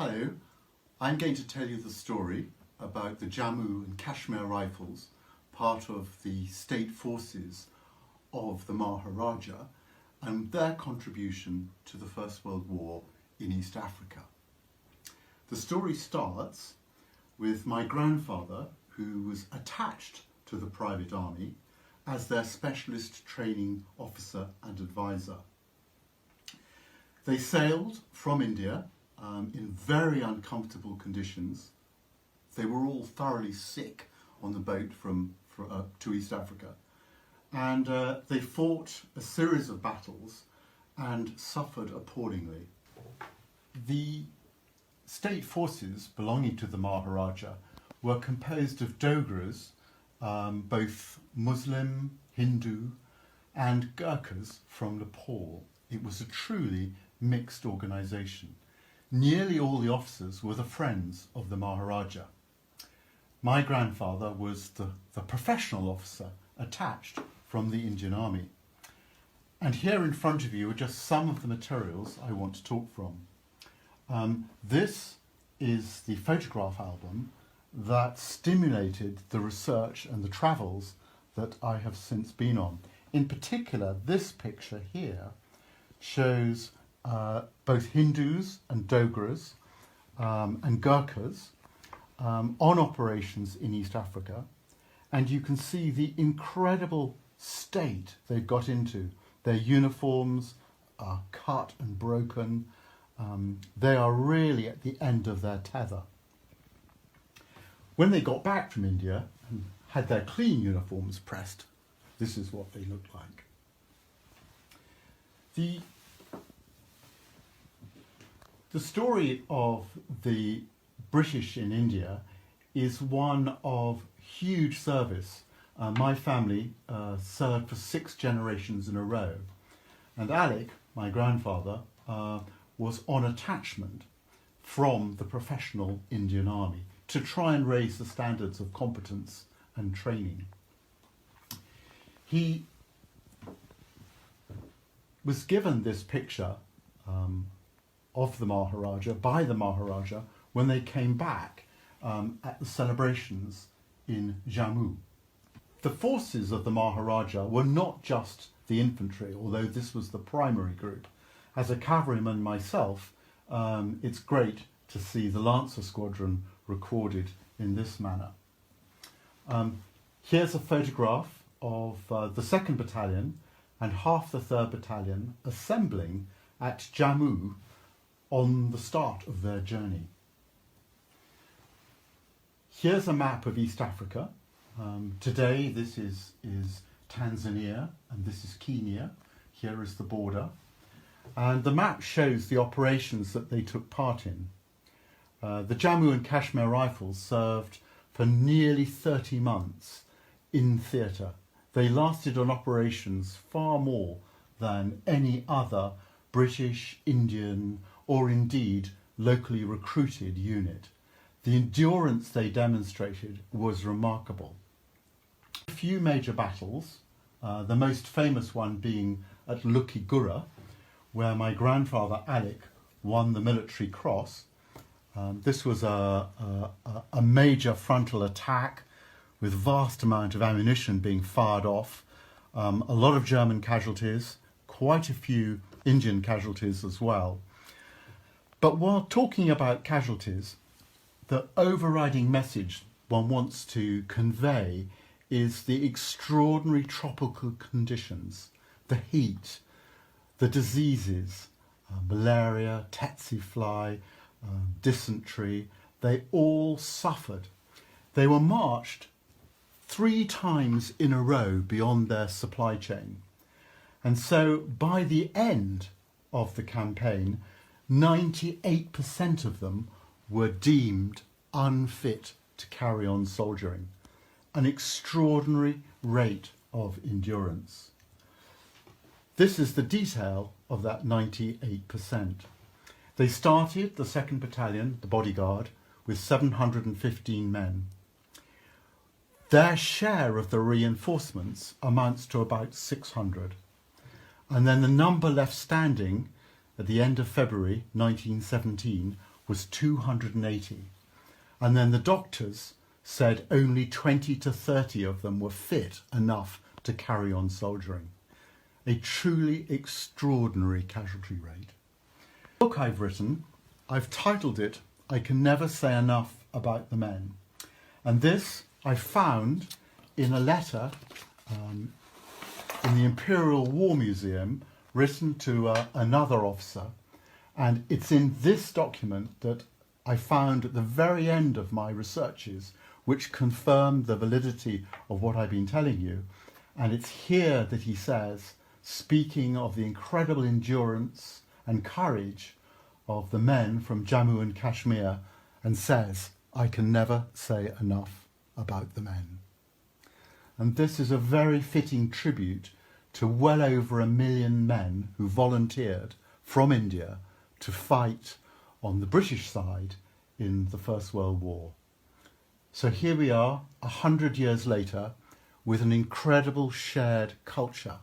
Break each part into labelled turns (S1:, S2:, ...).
S1: Hello, I'm going to tell you the story about the Jammu and Kashmir Rifles, part of the state forces of the Maharaja, and their contribution to the First World War in East Africa. The story starts with my grandfather, who was attached to the private army as their specialist training officer and advisor. They sailed from India in very uncomfortable conditions. They were all thoroughly sick on the boat to East Africa, and they fought a series of battles and suffered appallingly. The state forces belonging to the Maharaja were composed of Dogras, both Muslim, Hindu and Gurkhas from Nepal. It was a truly mixed organisation. Nearly all the officers were the friends of the Maharaja. My grandfather was the professional officer attached from the Indian Army. And here in front of you are just some of the materials I want to talk from. This is the photograph album that stimulated the research and the travels that I have since been on. In particular, this picture here shows both Hindus and Dogras and Gurkhas on operations in East Africa, and you can see the incredible state they've got into. Their uniforms are cut and broken. They are really at the end of their tether. When they got back from India and had their clean uniforms pressed, this is what they looked like. The story of the British in India is one of huge service. My family served for 6 generations in a row, and Alec, my grandfather, was on attachment from the professional Indian Army to try and raise the standards of competence and training. He was given this picture of the Maharaja by the Maharaja when they came back at the celebrations in Jammu. The forces of the Maharaja were not just the infantry, although this was the primary group. As a cavalryman myself, it's great to see the Lancer Squadron recorded in this manner. Here's a photograph of the 2nd Battalion and half the 3rd Battalion assembling at Jammu on the start of their journey. Here's a map of East Africa. Today this is Tanzania and this is Kenya. Here is the border. And the map shows the operations that they took part in. The Jammu and Kashmir Rifles served for nearly 30 months in theatre. They lasted on operations far more than any other British, Indian, or indeed locally recruited unit. The endurance they demonstrated was remarkable. A few major battles, the most famous one being at Lukigura, where my grandfather Alec won the Military Cross. This was a major frontal attack with vast amount of ammunition being fired off, a lot of German casualties, quite a few Indian casualties as well. But while talking about casualties, the overriding message one wants to convey is the extraordinary tropical conditions, the heat, the diseases, malaria, tsetse fly, dysentery. They all suffered. They were marched 3 times in a row beyond their supply chain. And so by the end of the campaign, 98% of them were deemed unfit to carry on soldiering. An extraordinary rate of endurance. This is the detail of that 98%. They started, the 2nd Battalion, the bodyguard, with 715 men. Their share of the reinforcements amounts to about 600. And then the number left standing at the end of February 1917 was 280. And then the doctors said only 20 to 30 of them were fit enough to carry on soldiering. A truly extraordinary casualty rate. The book I've written, I've titled it, I Can Never Say Enough About the Men. And this I found in a letter in the Imperial War Museum written to another officer. And it's in this document that I found at the very end of my researches, which confirmed the validity of what I've been telling you. And it's here that he says, speaking of the incredible endurance and courage of the men from Jammu and Kashmir, and says, I can never say enough about the men. And this is a very fitting tribute to well over 1 million men who volunteered from India to fight on the British side in the First World War. So here we are, 100 years later, with an incredible shared culture.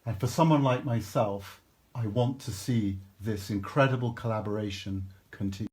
S1: And for someone like myself, I want to see this incredible collaboration continue.